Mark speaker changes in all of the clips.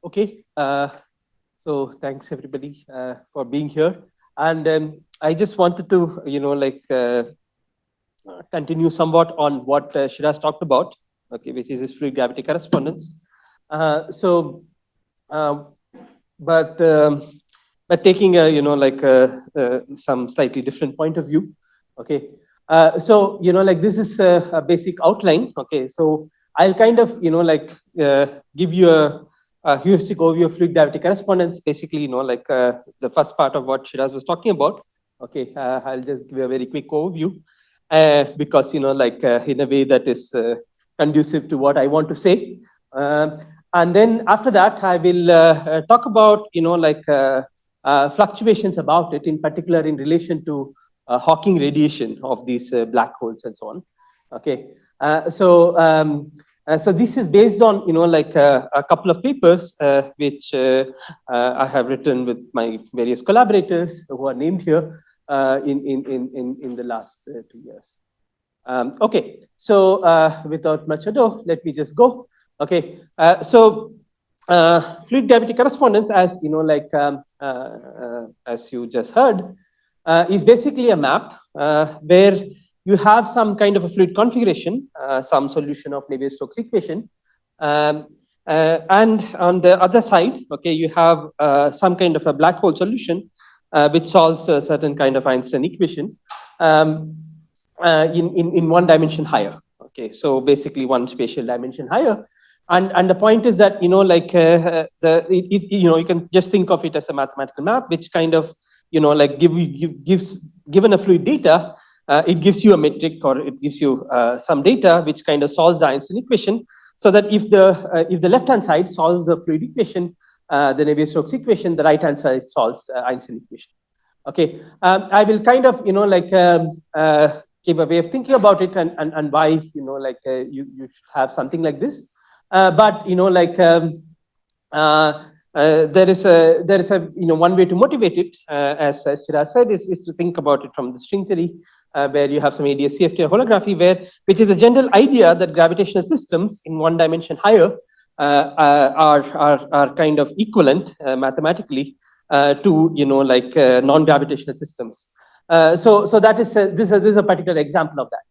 Speaker 1: Okay, so thanks everybody for being here. And I just wanted to, continue somewhat on what Shiraz talked about, okay, which is this fluid gravity correspondence. Uh, so, uh, but but taking a, some slightly different point of view, okay. So, this is a basic outline, okay. So I'll kind of, give you a heuristic overview of fluid gravity correspondence, basically, the first part of what Shiraz was talking about. Okay, I'll just give you a very quick overview because, in a way that is conducive to what I want to say. And then after that, I will talk about, fluctuations about it, in particular in relation to Hawking radiation of these black holes and so on. Okay, so this is based on a couple of papers which I have written with my various collaborators who are named here in the last 2 years. Okay, so without much ado, let me just go. Okay, fluid gravity correspondence, as as you just heard, is basically a map where you have some kind of a fluid configuration, some solution of Navier-Stokes equation, and on the other side, okay, you have some kind of a black hole solution which solves a certain kind of Einstein equation in one dimension higher. Okay, so basically one spatial dimension higher. And the point is that you can just think of it as a mathematical map, which kind of given a fluid data, it gives you a metric, or it gives you some data which kind of solves the Einstein equation, so that if the left hand side solves the fluid equation, the Navier-Stokes equation, the right hand side solves Einstein equation. Okay, I will kind of give a way of thinking about it, and why you have something like this. But there is a one way to motivate it, as Shiraz said, is to think about it from the string theory, where you have some ADS-CFT holography, which is the general idea that gravitational systems in one dimension higher are kind of equivalent mathematically to non-gravitational systems. So that is this is a particular example of that.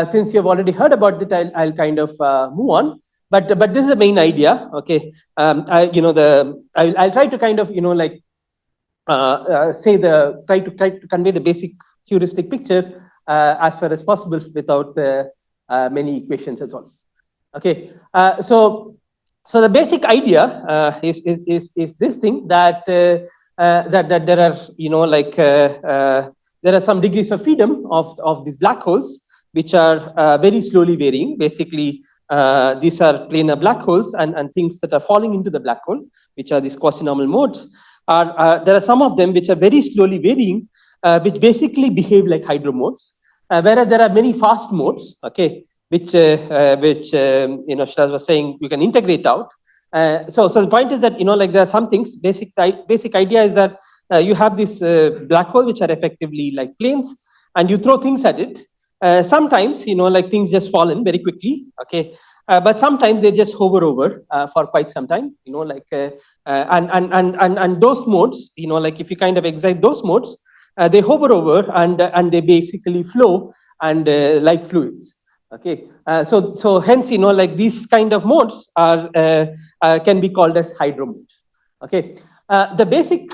Speaker 1: Since you've already heard about it, I'll kind of move on. But this is the main idea. Okay, I'll try to kind of try to convey the basic heuristic picture as far as possible without many equations and so on. Okay, so the basic idea is this thing that that there are there are some degrees of freedom of these black holes, which are very slowly varying. Basically, these are planar black holes, and things that are falling into the black hole, which are these quasi-normal modes. There are some of them which are very slowly varying, which basically behave like hydro modes, whereas there are many fast modes, okay, which Shiraz was saying you can integrate out. So the point is that there are some things. Basic idea is that you have this black hole which are effectively like planes, and you throw things at it. Sometimes things just fall in very quickly, okay, but sometimes they just hover over for quite some time, and those modes, if you kind of excite those modes, they hover over and they basically flow and like fluids. Okay, so hence these kind of modes are can be called as hydro modes. Okay, the basic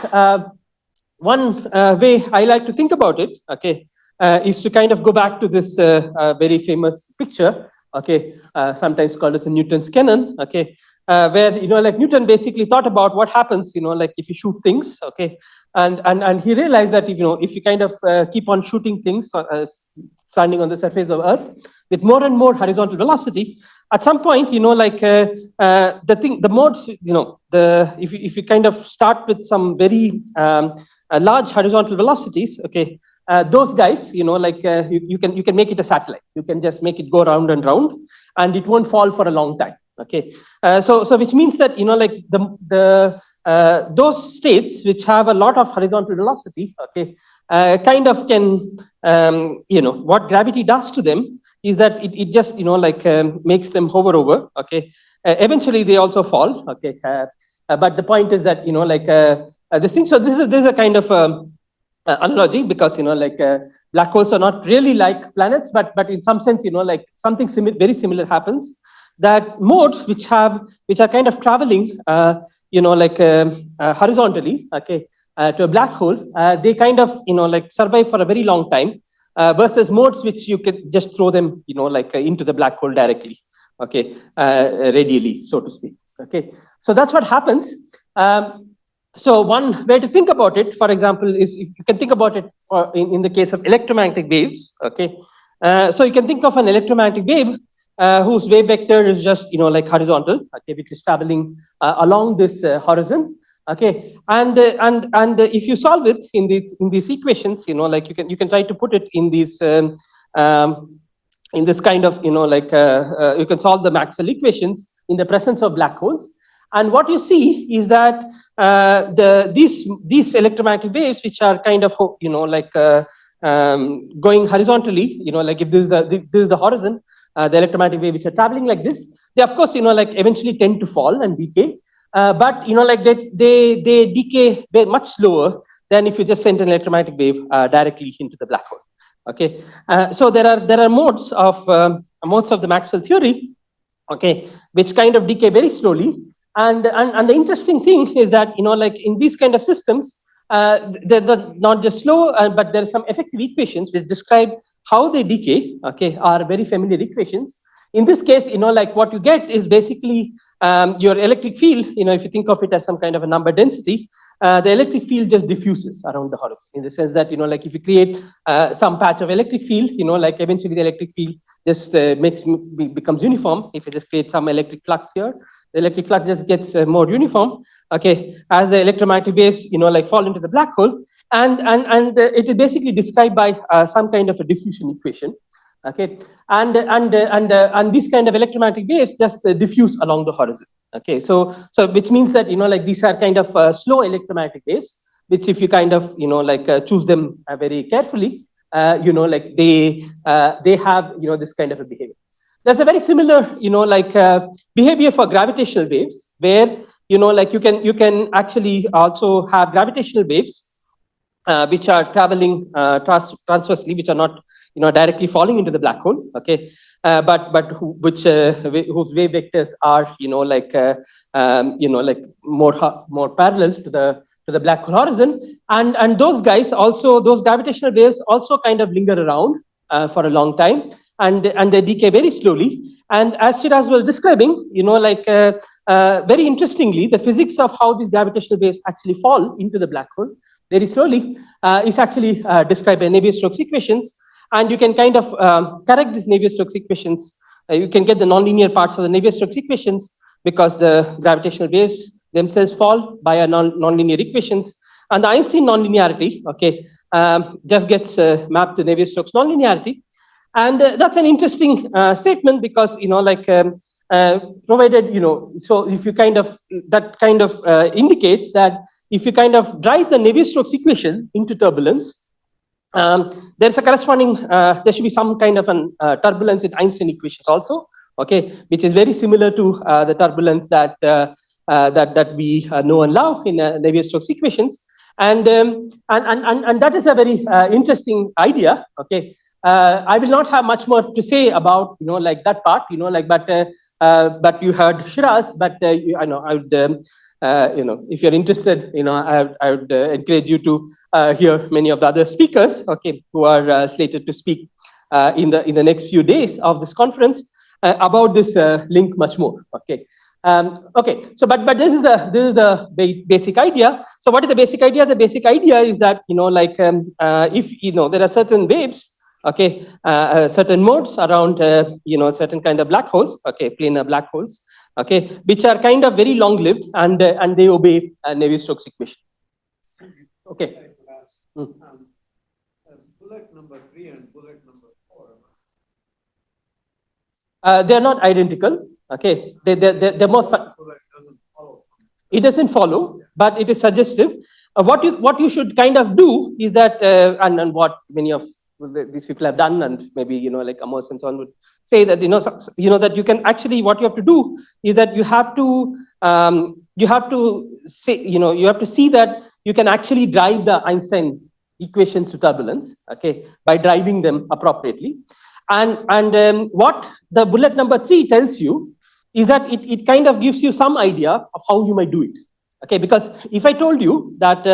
Speaker 1: one way I like to think about it, okay, is to kind of go back to this very famous picture, okay, sometimes called as a Newton's cannon, okay, where Newton basically thought about what happens, if you shoot things, okay, and he realized that if you kind of keep on shooting things standing on the surface of Earth with more and more horizontal velocity, at some point, the modes, if you kind of start with some very large horizontal velocities, okay, those guys, you can make it a satellite. You can just make it go round and round, and it won't fall for a long time. Okay, so which means that those states which have a lot of horizontal velocity, okay, kind of can what gravity does to them is that it just makes them hover over. Okay, eventually they also fall. Okay, but the point is that, this thing, so this is a kind of analogy, because, black holes are not really like planets, but in some sense, something very similar happens, that modes which are kind of traveling, horizontally, okay, to a black hole, they kind of, survive for a very long time, versus modes which you could just throw them, into the black hole directly, okay, radially, so to speak, okay. So that's what happens. So one way to think about it, for example, is if you can think about it in the case of electromagnetic waves, okay. So you can think of an electromagnetic wave whose wave vector is just, horizontal, okay, which is traveling along this horizon, okay. And if you solve it in these equations, you can try to put it in these in this kind of, you can solve the Maxwell equations in the presence of black holes. And what you see is that these electromagnetic waves, which are kind of, going horizontally, if this is the horizon, the electromagnetic wave which are traveling like this, they of course, eventually tend to fall and decay. But they decay much slower than if you just send an electromagnetic wave directly into the black hole. Okay, so there are modes of the Maxwell theory, okay, which kind of decay very slowly. And the interesting thing is that, in these kind of systems, they're not just slow, but there are some effective equations which describe how they decay, okay, are very familiar equations. In this case, what you get is basically your electric field, if you think of it as some kind of a number density, the electric field just diffuses around the horizon, in the sense that, if you create some patch of electric field, eventually the electric field just becomes uniform. If you just create some electric flux here, the electric flux just gets more uniform, okay, as the electromagnetic waves, fall into the black hole. And it is basically described by some kind of a diffusion equation, okay, and these kind of electromagnetic waves just diffuse along the horizon, okay. So which means that, these are kind of slow electromagnetic waves, which if you kind of, choose them very carefully, they have, this kind of a behavior. There's a very similar, behavior for gravitational waves, where, you can actually also have gravitational waves which are traveling transversely, which are not, directly falling into the black hole, okay, but whose wave vectors are, more parallel to the black hole horizon, and those guys also, those gravitational waves also kind of linger around for a long time, and they decay very slowly. And as Shiraz was describing, very interestingly, the physics of how these gravitational waves actually fall into the black hole very slowly is actually described by Navier-Stokes equations. And you can kind of correct these Navier-Stokes equations. You can get the nonlinear parts of the Navier-Stokes equations, because the gravitational waves themselves fall by a nonlinear equations. And the Einstein nonlinearity, okay, just gets mapped to Navier-Stokes nonlinearity. And that's an interesting statement, because, provided, so if you kind of, that kind of indicates that if you kind of drive the Navier-Stokes equation into turbulence, there's a corresponding, there should be some kind of an turbulence in Einstein equations also, okay, which is very similar to the turbulence that we know and love in Navier-Stokes equations. And that is a very interesting idea, okay. I will not have much more to say about, that part, but you heard Shiraz, but I would, if you're interested, I would encourage you to hear many of the other speakers, okay, who are slated to speak in the next few days of this conference about this link much more, okay. Okay, so but this is the basic idea. So what is the basic idea? The basic idea is that, if there are certain waves, okay, certain modes around, certain kind of black holes, okay, planar black holes, okay, which are kind of very long-lived, and they obey Navier-Stokes equation. Okay.
Speaker 2: Bullet number 3 and bullet number
Speaker 1: 4. They're not identical. Okay, they're more. It doesn't follow, but it is suggestive. What you should kind of do is that, and what many of these people have done, and maybe like Amos and so on would say that that you can actually, what you have to do is that you have to say, you have to see that you can actually drive the Einstein equations to turbulence, okay, by driving them appropriately. And what the bullet number 3 tells you is that it kind of gives you some idea of how you might do it. Okay, because if I told you that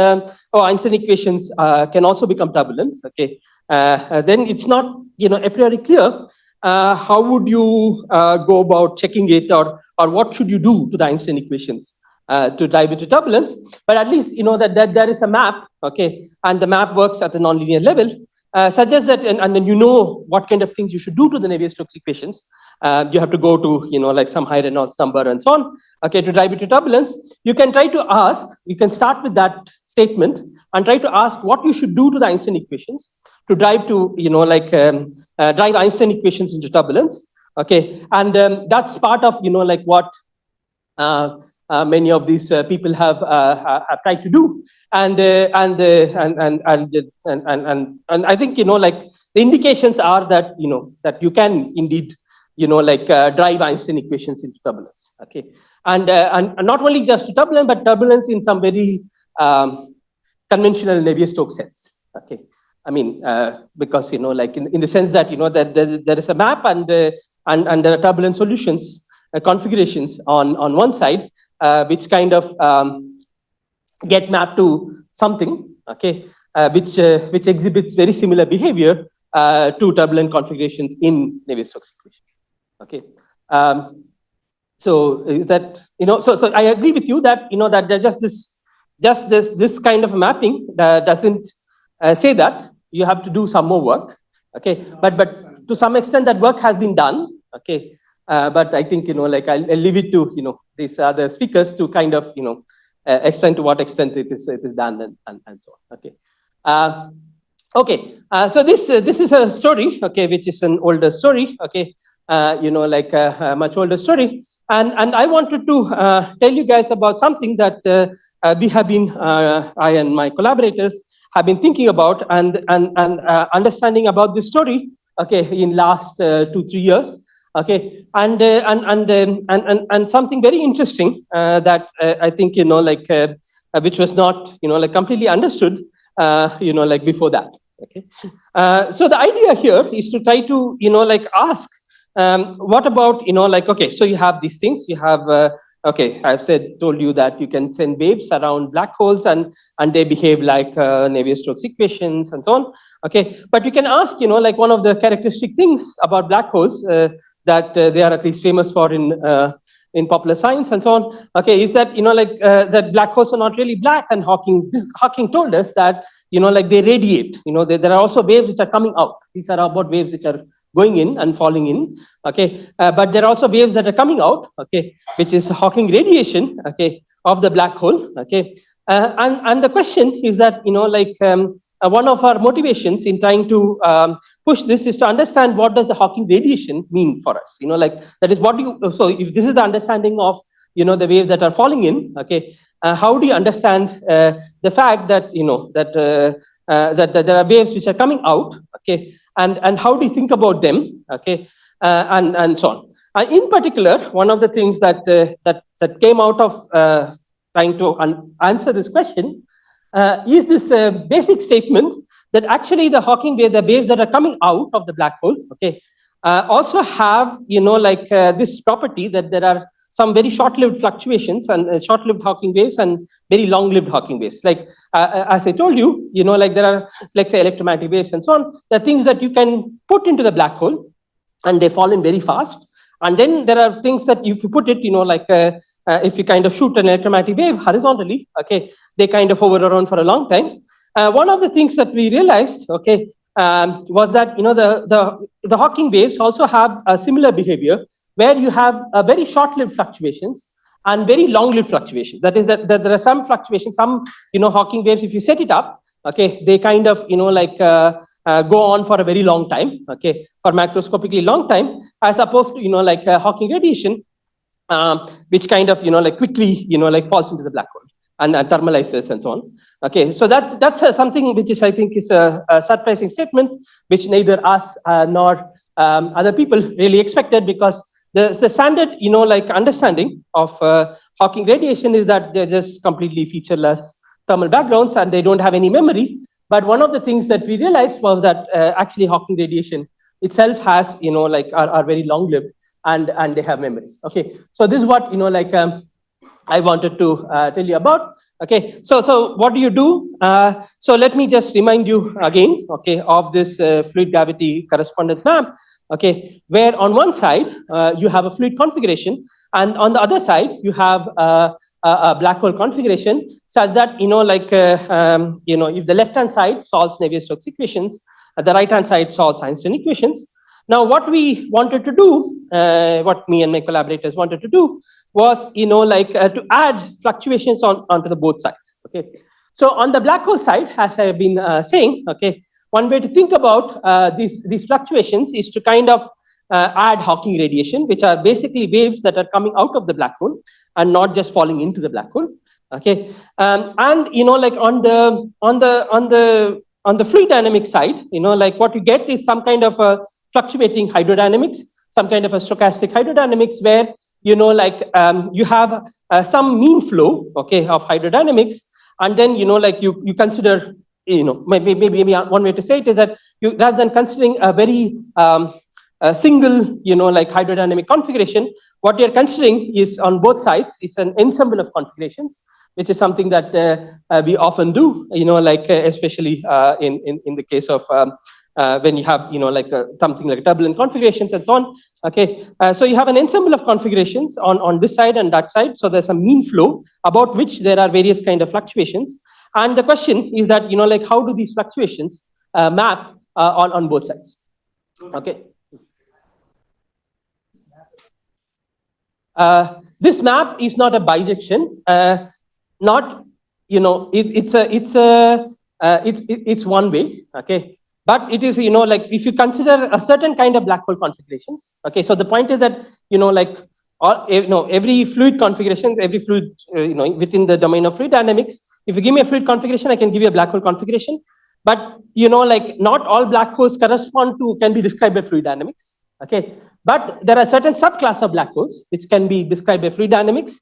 Speaker 1: Einstein equations can also become turbulent, okay, then it's not a priori clear how would you go about checking it, or what should you do to the Einstein equations to drive it to turbulence. But at least that there is a map, okay, and the map works at a nonlinear level, suggests that, and then what kind of things you should do to the Navier-Stokes equations. You have to go to like some high Reynolds number and so on, okay, to drive it to turbulence. You can try to ask, you can start with that statement and try to ask what you should do to the Einstein equations to drive to drive Einstein equations into turbulence, okay. And that's part of like what many of these people have tried to do, and I think like the indications are that that you can indeed drive Einstein equations into turbulence, okay, and not only just to turbulence, but turbulence in some very conventional Navier-Stokes sense, okay. I mean, because like in the sense that that there is a map, and there are turbulent solutions, configurations on one side, which kind of get mapped to something, okay, which exhibits very similar behavior to turbulent configurations in Navier-Stokes equations, okay. So is that so I agree with you that that just this kind of mapping doesn't say that. You have to do some more work, okay. But to some extent that work has been done, okay. But I think like I'll leave it to these other speakers to kind of explain to what extent it is done and so on, okay. Okay, so this is a story, okay, which is an older story, okay, like a much older story, and I wanted to tell you guys about something that we have been, I and my collaborators have been thinking about and understanding about this story, okay, in last 2-3 years, okay, and something very interesting that I think like which was not like completely understood like before that, okay. So the idea here is to try to like ask what about like, okay, so you have these things, you have okay, I've told you that you can send waves around black holes and they behave like Navier-Stokes equations and so on, okay. But you can ask like one of the characteristic things about black holes that they are at least famous for in popular science and so on, okay, is that like that black holes are not really black, and Hawking told us that like they radiate, there are also waves which are coming out. These are about waves which are going in and falling in, okay, but there are also waves that are coming out, okay, which is Hawking radiation, okay, of the black hole, okay. And the question is that like one of our motivations in trying to push this is to understand what does the Hawking radiation mean for us, like that is what so if this is the understanding of the waves that are falling in, okay, how do you understand the fact that that there are waves which are coming out, okay, and how do you think about them, okay, and so on. And in particular, one of the things that that came out of trying to answer this question is this basic statement that actually the Hawking wave, the waves that are coming out of the black hole, okay, also have like this property that there are some very short-lived fluctuations and short-lived Hawking waves and very long-lived Hawking waves. Like as I told you, like there are, like say, electromagnetic waves and so on. There are things that you can put into the black hole, and they fall in very fast. And then there are things that if you put it, like if you kind of shoot an electromagnetic wave horizontally, okay, they kind of hover around for a long time. One of the things that we realized, okay, was that the Hawking waves also have a similar behavior, where you have very short-lived fluctuations and very long-lived fluctuations. That is that there are some fluctuations, some Hawking waves, if you set it up, okay, they kind of like go on for a very long time, okay, for macroscopically long time, as opposed to like Hawking radiation, which kind of like quickly like falls into the black hole. and thermalize this and so on. Okay, so that's something which is, I think, is a surprising statement, which neither us nor other people really expected, because the standard, like understanding of Hawking radiation is that they're just completely featureless thermal backgrounds and they don't have any memory. But one of the things that we realized was that actually Hawking radiation itself has, are very long-lived and they have memories. Okay, so this is what, I wanted to tell you about. Okay, so what do you do? So let me just remind you again, okay, of this fluid gravity correspondence map. Okay, where on one side you have a fluid configuration, and on the other side you have a black hole configuration, such that if the left hand side solves Navier-Stokes equations, the right hand side solves Einstein equations. Now, what we wanted to do, what me and my collaborators wanted to do, was to add fluctuations onto the both sides. Okay, so on the black hole side, as I've been saying, okay, one way to think about these fluctuations is to kind of add Hawking radiation, which are basically waves that are coming out of the black hole and not just falling into the black hole. Okay, and on the fluid dynamic side, what you get is some kind of a fluctuating hydrodynamics, some kind of a stochastic hydrodynamics, where you have some mean flow, okay, of hydrodynamics, and then you consider, maybe one way to say it is that you, rather than considering a very single hydrodynamic configuration, what you're considering is on both sides is an ensemble of configurations, which is something that we often do, especially in the case of when you have something like turbulent configurations and so on. Okay, so you have an ensemble of configurations on this side and that side. So there's a mean flow about which there are various kind of fluctuations, and the question is that how do these fluctuations map on both sides? Okay. This map is not a bijection. It's one way. Okay. But it is, if you consider a certain kind of black hole configurations, okay, so the point is that, every fluid configurations, every fluid, within the domain of fluid dynamics, if you give me a fluid configuration, I can give you a black hole configuration. But, not all black holes can be described by fluid dynamics, okay. But there are certain subclass of black holes which can be described by fluid dynamics,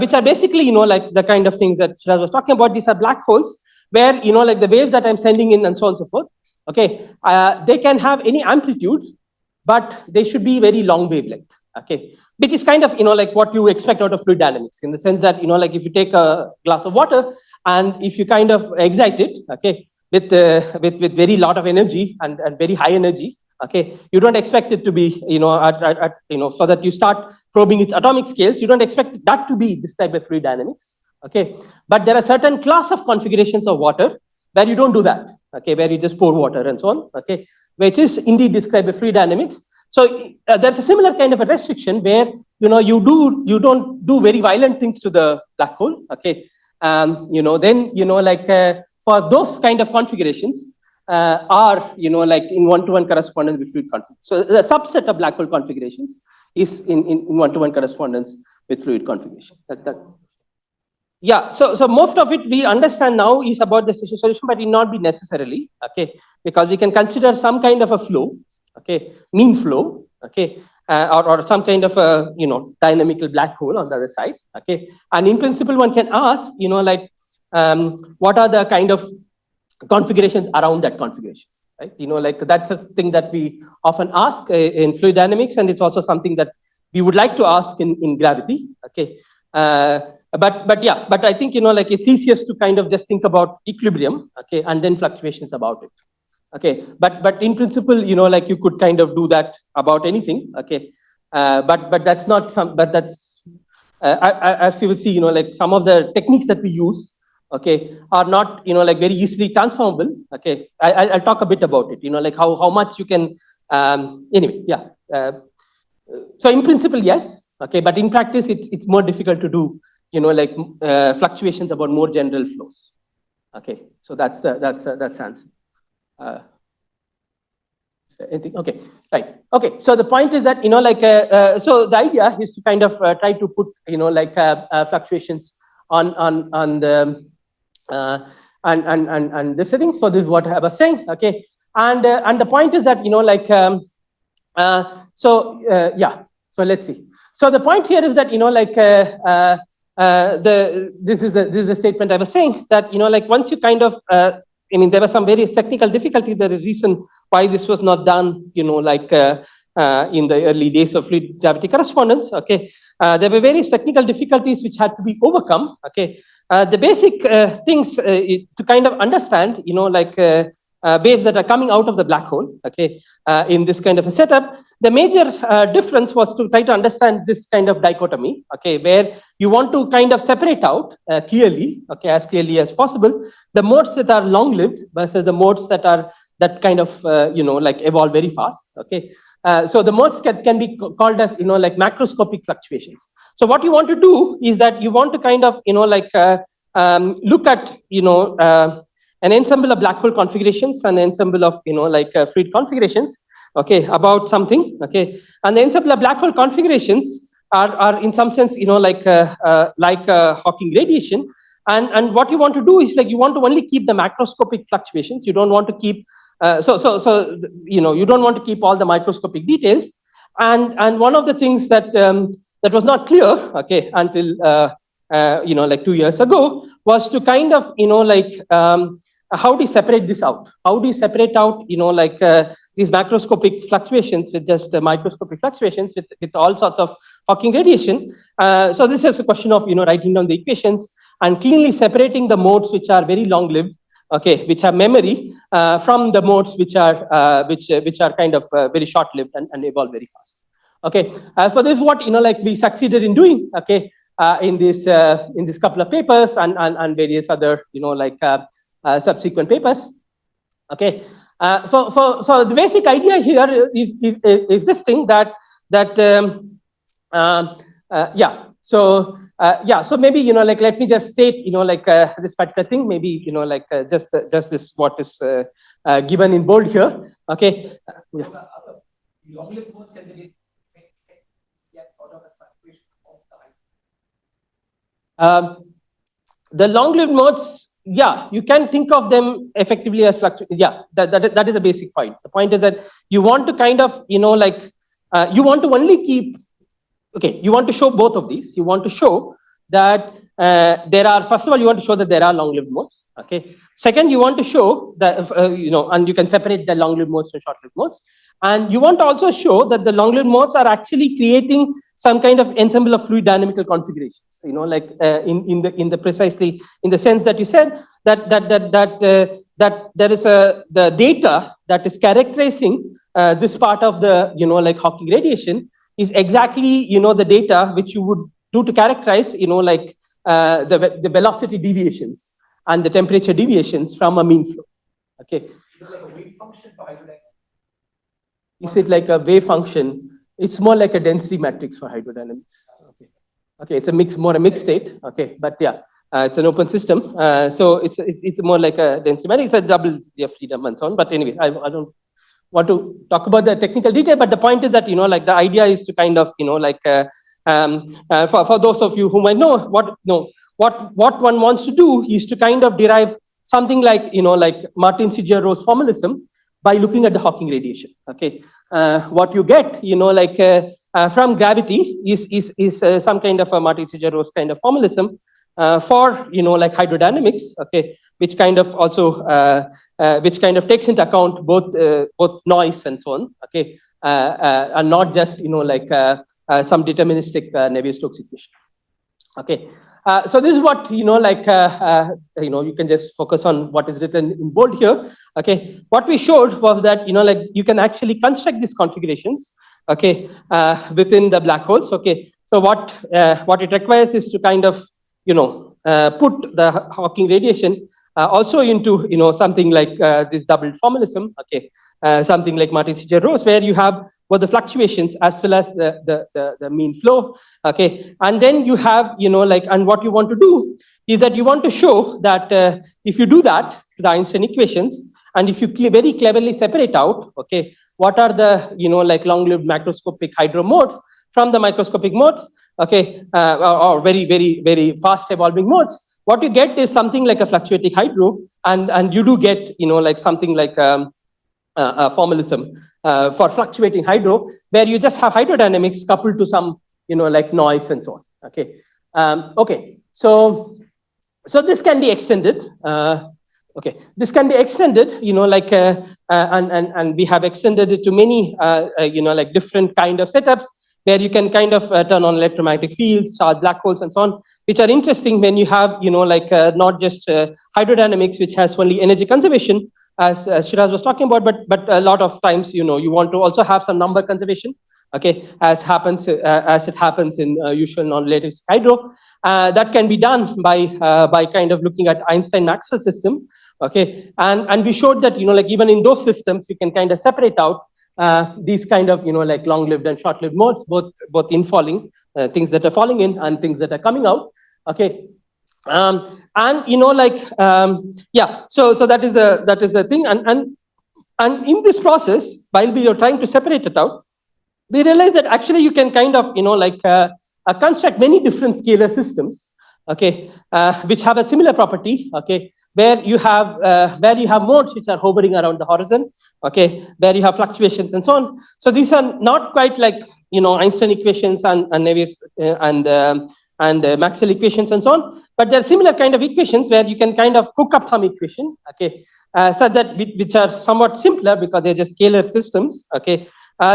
Speaker 1: which are basically, the kind of things that Shiraz was talking about. These are black holes where, the waves that I'm sending in and so on and so forth, okay, they can have any amplitude, but they should be very long wavelength, okay, which is kind of, what you expect out of fluid dynamics, in the sense that, if you take a glass of water and if you kind of excite it, okay, with very lot of energy and very high energy, okay, you don't expect it to be, so that you start probing its atomic scales, you don't expect that to be described by fluid dynamics, okay, but there are certain class of configurations of water where you don't do that, okay, where you just pour water and so on, okay, which is indeed described by fluid dynamics. So there's a similar kind of a restriction where you don't do very violent things to the black hole, okay, then for those kind of configurations are in one-to-one correspondence with fluid configuration. So the subset of black hole configurations is in one-to-one correspondence with fluid configuration. Yeah, so most of it we understand now is about the Session solution, but it not be necessarily, okay, because we can consider some kind of a flow, okay, mean flow, okay, or some kind of a dynamical black hole on the other side, okay, and in principle one can ask, what are the kind of configurations around that configuration, right? That's a thing that we often ask in fluid dynamics, and it's also something that we would like to ask in gravity, okay. But I think it's easiest to kind of just think about equilibrium, okay, and then fluctuations about it, okay. But in principle, you could kind of do that about anything, okay. But that's not some. But that's as you will see, some of the techniques that we use, okay, are not very easily transformable, okay. I'll talk a bit about it, how much you can anyway, yeah. So in principle, yes, okay, but in practice, it's more difficult to do. Fluctuations about more general flows. Okay, so that's answer. Anything? Okay, right. Okay, so the point is that so the idea is to kind of try to put fluctuations on the and this thing. So this is what I was saying. Okay, and the point is that like yeah. So let's see. So the point here is that like this is the statement I was saying, that like once you kind of I mean, there was some various technical difficulty. There is reason why this was not done, like in the early days of fluid gravity correspondence. Okay, there were various technical difficulties which had to be overcome. Okay, the basic things to kind of understand, like waves that are coming out of the black hole. Okay, in this kind of a setup, the major difference was to try to understand this kind of dichotomy. Okay, where you want to kind of separate out clearly, okay, as clearly as possible, the modes that are long-lived versus the modes that are kind of like evolve very fast. Okay, so the modes can be called as like macroscopic fluctuations. So what you want to do is that you want to kind of like look at an ensemble of black hole configurations, an ensemble of like fluid configurations. Okay, about something. Okay, and the ensemble of black hole configurations are in some sense like Hawking radiation. And what you want to do is like you want to only keep the macroscopic fluctuations. You don't want to keep you don't want to keep all the microscopic details. And one of the things that that was not clear, okay, until like 2 years ago, was to kind of like how do you separate this out? How do you separate out like these macroscopic fluctuations with just microscopic fluctuations with all sorts of Hawking radiation? So this is a question of writing down the equations and cleanly separating the modes which are very long-lived, okay, which have memory, from the modes which are kind of very short-lived and evolve very fast. Okay, so this is what like we succeeded in doing. Okay, in this couple of papers and various other like subsequent papers. Okay, so the basic idea here is this thing that yeah. So so maybe like let me just state like this particular thing. Maybe like just this what is given in bold here. Okay. The long-lived modes, yeah, you can think of them effectively as fluctuations. Yeah, that is the basic point. The point is that you want to kind of like you want to only keep. Okay, you want to show both of these. You want to show that there are, first of all, you want to show that there are long-lived modes. Okay. Second, you want to show that and you can separate the long-lived modes from short-lived modes. And you want to also show that the long-lived modes are actually creating some kind of ensemble of fluid dynamical configurations. Like in the precisely in the sense that you said that there is the data that is characterizing this part of the like Hawking radiation is exactly the data which you would do to characterize like the velocity deviations and the temperature deviations from a mean flow. Okay. Is it like a wave function for hydrodynamics? Is it like a wave function? It's more like a density matrix for hydrodynamics. Okay. Okay, it's more a mixed state. Okay, but yeah, it's an open system. So it's more like a density matrix. It's a double freedom and so on. But anyway, I don't want to talk about the technical detail, but the point is that like the idea is to kind of like for those of you who might know what one wants to do is to kind of derive something like like Martin-Singer-Rose formalism by looking at the Hawking radiation. Okay, what you get like from gravity is some kind of a Martin-Singer-Rose kind of formalism for like hydrodynamics. Okay, which kind of also which kind of takes into account both noise and so on. Okay, and not just like some deterministic Navier-Stokes equation. Okay, so this is what like you can just focus on what is written in bold here. Okay, what we showed was that like you can actually construct these configurations. Okay, within the black holes. Okay, so what it requires is to kind of put the Hawking radiation also into something like this doubled formalism. Okay, something like Martin-Singer-Rose, where you have both the fluctuations as well as the mean flow. Okay, and then you have like, and what you want to do is that you want to show that if you do that to the Einstein equations, and if you very cleverly separate out, okay, what are the like long-lived macroscopic hydro modes from the microscopic modes, okay, or very, very, very fast evolving modes, what you get is something like a fluctuating hydro, and you do get, like something like formalism for fluctuating hydro, where you just have hydrodynamics coupled to some, like noise and so on. Okay, okay. So this can be extended. Okay, this can be extended, like, and we have extended it to many, like different kind of setups where you can kind of turn on electromagnetic fields, charge black holes, and so on, which are interesting when you have, like not just hydrodynamics, which has only energy conservation, as Shiraz was talking about, but a lot of times, you want to also have some number conservation. Okay, as it happens in usual non-relativistic hydro, that can be done by kind of looking at Einstein-Maxwell system. Okay, and we showed that, like even in those systems, you can kind of separate out these kind of, like long-lived and short-lived modes, both infalling, things that are falling in and things that are coming out. Okay, and like yeah, so that is the thing, and in this process, while we are trying to separate it out, we realize that actually you can kind of, like construct many different scalar systems, okay, which have a similar property, okay, where you have modes which are hovering around the horizon, okay, where you have fluctuations and so on. So these are not quite like, Einstein equations and Maxwell equations and so on, but they're similar kind of equations where you can kind of cook up some equation, okay, so that which are somewhat simpler because they're just scalar systems, okay.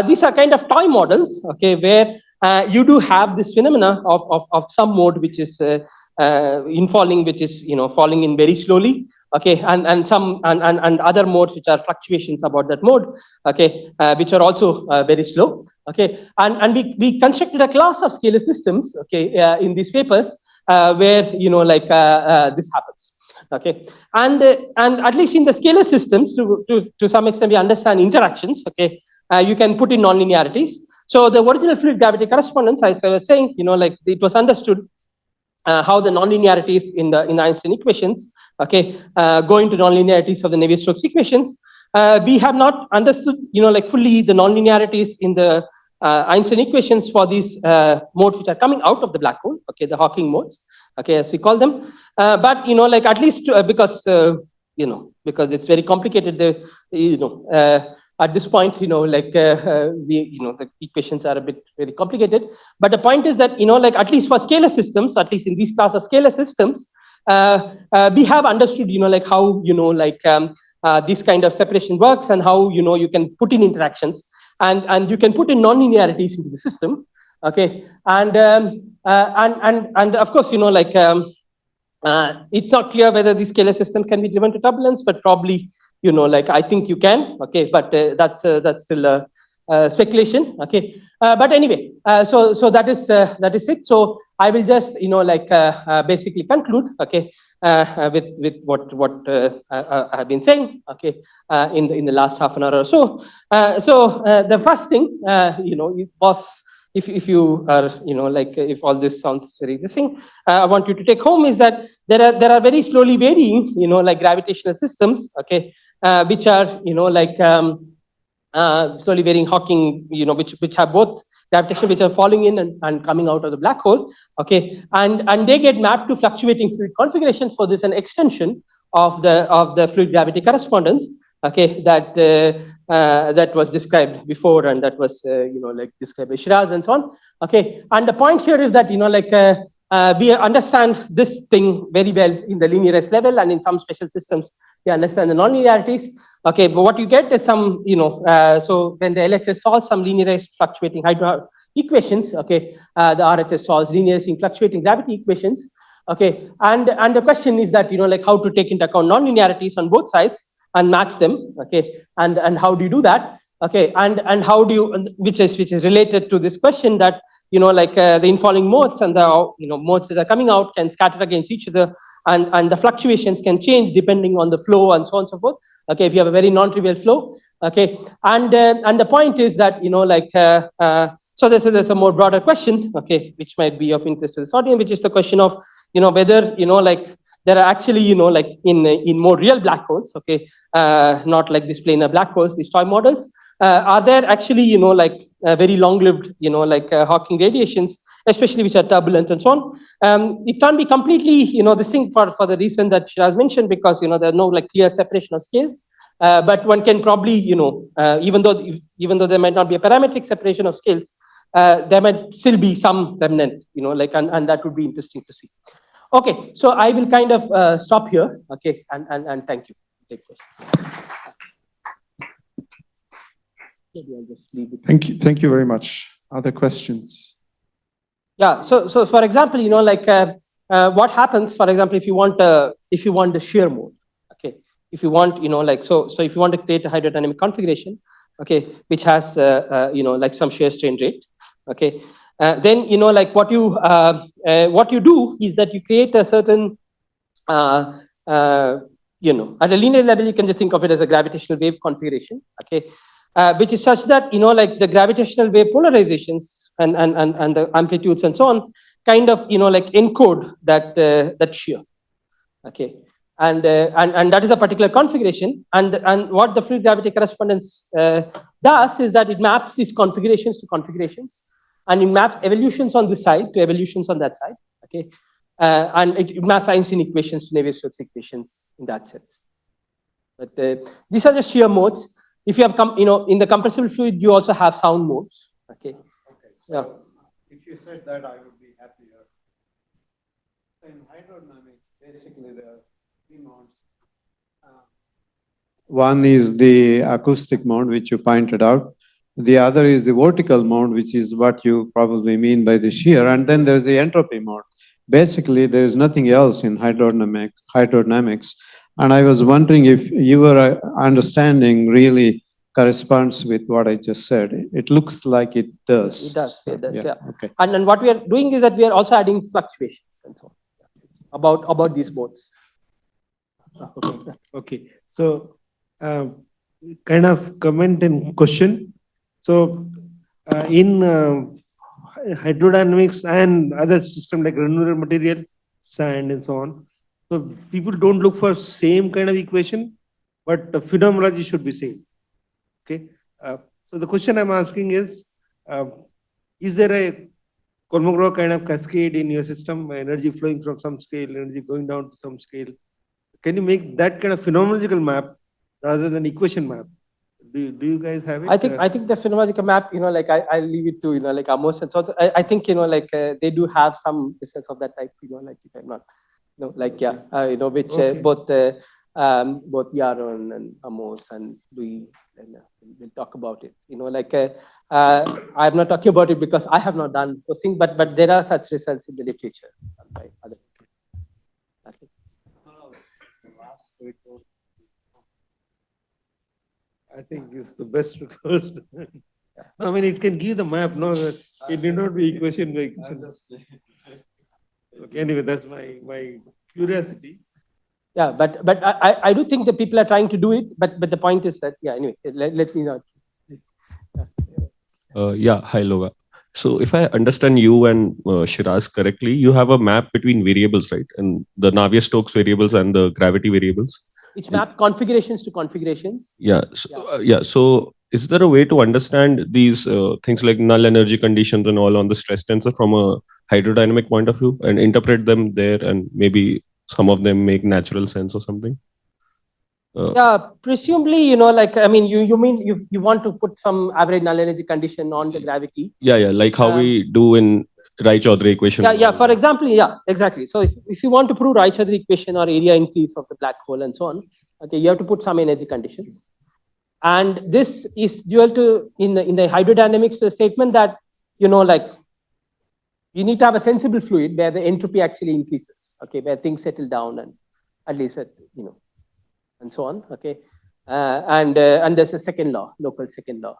Speaker 1: These are kind of toy models, okay, where you do have this phenomena of some mode which is infalling, which is falling in very slowly, okay, and some and other modes which are fluctuations about that mode, okay, which are also very slow, okay, and we constructed a class of scalar systems, okay, in these papers where like this happens. Okay, and at least in the scalar systems, to some extent, we understand interactions. Okay, you can put in nonlinearities. So the original fluid gravity correspondence, as I was saying, like it was understood how the nonlinearities in the Einstein equations, okay, go into nonlinearities of the Navier-Stokes equations. We have not understood, like fully the nonlinearities in the Einstein equations for these modes which are coming out of the black hole, okay, the Hawking modes, okay, as we call them. But like at least because because it's very complicated, at this point, like the equations are a bit very complicated. But the point is that, like at least for scalar systems, at least in these class of scalar systems, we have understood, like how, like this kind of separation works and how, you can put in interactions and you can put in nonlinearities into the system. Okay, and of course, like it's not clear whether the scalar system can be driven to turbulence, but probably, like I think you can. Okay, but that's still a speculation. Okay, but anyway, so that is it. So I will just like basically conclude. Okay, with what I have been saying. Okay, in the last half an hour or so. So the first thing, was, if you are, like if all this sounds very interesting, I want you to take home is that there are very slowly varying, like gravitational systems, okay, which are, like slowly varying Hawking, which have both gravitation, which are falling in and coming out of the black hole, okay, and they get mapped to fluctuating fluid configurations. So there's an extension of the fluid gravity correspondence, okay, that was described before, and that was like described by Shiraz and so on. Okay, and the point here is that like we understand this thing very well in the linearized level, and in some special systems we understand the nonlinearities. Okay, but what you get is some, so when the LHS solves some linearized fluctuating hydro equations, okay, the RHS solves linearizing fluctuating gravity equations. Okay, and the question is that, like how to take into account nonlinearities on both sides and match them. Okay, and how do you do that? Okay, and how do you, which is related to this question that, like the infalling modes and the modes that are coming out can scatter against each other, and the fluctuations can change depending on the flow and so on and so forth. Okay, if you have a very non-trivial flow. Okay, and the point is that, like so there's a more broader question, okay, which might be of interest to this audience, which is the question of, whether, like there are actually, like in more real black holes, okay, not like this planar black holes, these toy models, are there actually, like very long-lived, like Hawking radiations especially which are turbulent and so on. It can't be completely, this thing for the reason that Shiraz mentioned, because, there's no like clear separation of scales. But one can probably, even though there might not be a parametric separation of scales, there might still be some remnant, and that would be interesting to see. Okay, so I will kind of stop here, okay, and thank you. Take questions. Maybe I'll just leave it.
Speaker 3: Thank you very much. Other questions?
Speaker 1: Yeah. So for example, what happens, for example, if you want the shear mode, okay, if you want, so if you want to create a hydrodynamic configuration, okay, which has, some shear strain rate, okay, then, what you do is that you create a certain, at a linear level, you can just think of it as a gravitational wave configuration, okay, which is such that, the gravitational wave polarizations and the amplitudes and so on kind of, encode that shear, okay. And that is a particular configuration. And what the fluid gravity correspondence does is that it maps these configurations to configurations, and it maps evolutions on this side to evolutions on that side, okay. And it maps Einstein equations to Navier-Stokes equations in that sense. But these are just shear modes. If you have in the compressible fluid, you also have sound modes, okay.
Speaker 2: Okay, so if you said that, I would be happier. In hydrodynamics, basically there are three modes. One is the acoustic mode, which you pointed out. The other is the vertical mode, which is what you probably mean by the shear. And then there's the entropy mode. Basically, there is nothing else in hydrodynamics. And I was wondering if your understanding really corresponds with what I just said. It looks like it does.
Speaker 1: It does, yeah.
Speaker 3: Okay.
Speaker 1: And what we are doing is that we are also adding fluctuations and so on about these modes.
Speaker 4: Okay. So, kind of comment and question. So, in hydrodynamics and other systems like granular material, sand and so on, so people don't look for same kind of equation, but the phenomenology should be same. Okay. So the question I'm asking is there a Kolmogorov kind of cascade in your system, energy flowing from some scale, energy going down to some scale? Can you make that kind of phenomenological map rather than equation map? Do you guys have it?
Speaker 1: I think the phenomenological map, I leave it to, Amos and so on. I think, they do have some business of that type, if I'm not, which
Speaker 4: Okay.
Speaker 1: both Yaron and Amos and Louis will talk about it. I'm not talking about it because I have not done those things, but there are such results in the literature. By other people. Okay.
Speaker 4: I think it's the best record. I mean, it can give the map, no, it need not be equation by equation. Okay, anyway, that's my curiosity.
Speaker 1: Yeah, but I do think that people are trying to do it, but the point is that, yeah, anyway, let me know.
Speaker 5: Hi, Luca. So if I understand you and Shiraz correctly, you have a map between variables, right? And the Navier-Stokes variables and the gravity variables.
Speaker 1: Which map configurations to configurations.
Speaker 5: Yeah. So, so is there a way to understand these things like null energy conditions and all on the stress tensor from a hydrodynamic point of view and interpret them there, and maybe some of them make natural sense or something?
Speaker 1: Yeah, presumably, I mean, you mean you want to put some average null energy condition on the gravity?
Speaker 5: Yeah, like how we do in Rai-Chaudhuri equation.
Speaker 1: Yeah. For example, yeah, exactly. So if you want to prove Rai-Chaudhuri equation or area increase of the black hole and so on, okay, you have to put some energy conditions. And this is dual to in the hydrodynamics statement that you need to have a sensible fluid where the entropy actually increases, okay, where things settle down and at least and so on, okay, and there's a second law, local second law,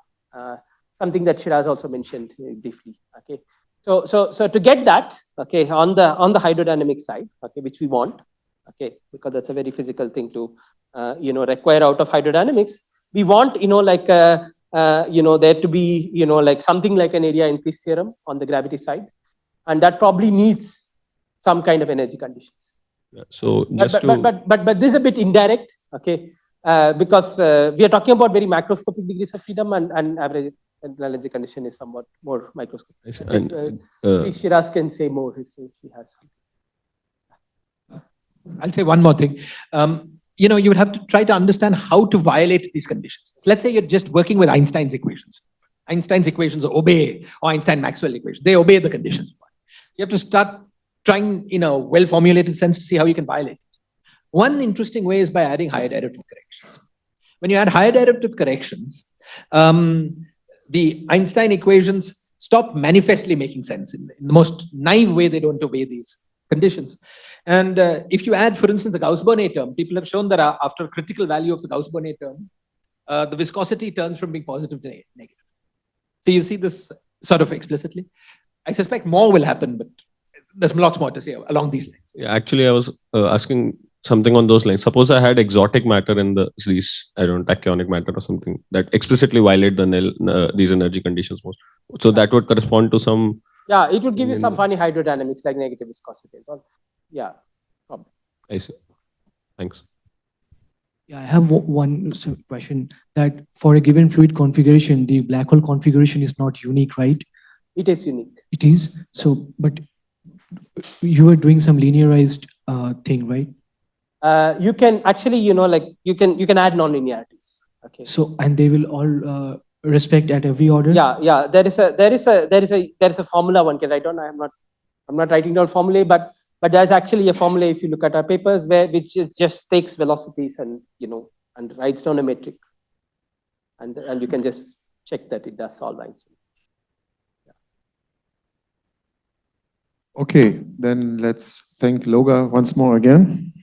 Speaker 1: something that Shiraz also mentioned briefly, okay. So to get that, okay, on the hydrodynamic side, okay, which we want, okay, because that's a very physical thing to require out of hydrodynamics. We want there to be something like an area increase theorem on the gravity side, and that probably needs some kind of energy conditions.
Speaker 5: Yeah, so just
Speaker 1: but this is a bit indirect, okay, because we are talking about very macroscopic degrees of freedom and average and null energy condition is somewhat more microscopic.
Speaker 5: I see.
Speaker 1: If,
Speaker 5: And,
Speaker 1: please, Shiraz can say more if she has something.
Speaker 6: I'll say one more thing. You know, you would have to try to understand how to violate these conditions. So let's say you're just working with Einstein's equations. Einstein's equations obey, or Einstein-Maxwell equations, they obey the conditions. You have to start trying in a well-formulated sense to see how you can violate it. One interesting way is by adding higher derivative corrections. When you add higher derivative corrections, the Einstein equations stop manifestly making sense. In the most naive way, they don't obey these conditions. And if you add, for instance, a Gauss-Bonnet term, people have shown that after a critical value of the Gauss-Bonnet term, the viscosity turns from being positive to negative. So you see this sort of explicitly. I suspect more will happen, but there's lots more to say along these lines.
Speaker 5: yeah, actually, I was asking something on those lines. Suppose I had exotic matter in these, I don't know, tachyonic matter or something that explicitly violate these energy conditions most. So that would correspond to some.
Speaker 1: Yeah, it would give you some funny hydrodynamics like negative viscosity and so on. Yeah, probably.
Speaker 5: I see. Thanks.
Speaker 7: Yeah, I have one question that for a given fluid configuration, the black hole configuration is not unique, right?
Speaker 1: It is unique.
Speaker 7: It is. So, but you are doing some linearized thing, right?
Speaker 1: You can actually, you know, like you can add non-linearities. Okay.
Speaker 7: So, and they will all respect at every order.
Speaker 1: Yeah. There is a formula one can write down. I'm not writing down formulae, but there's actually a formula if you look at our papers which just takes velocities and and writes down a metric, and you can just check that it does solve Einstein. Yeah.
Speaker 3: Okay, then let's thank Loga once more again.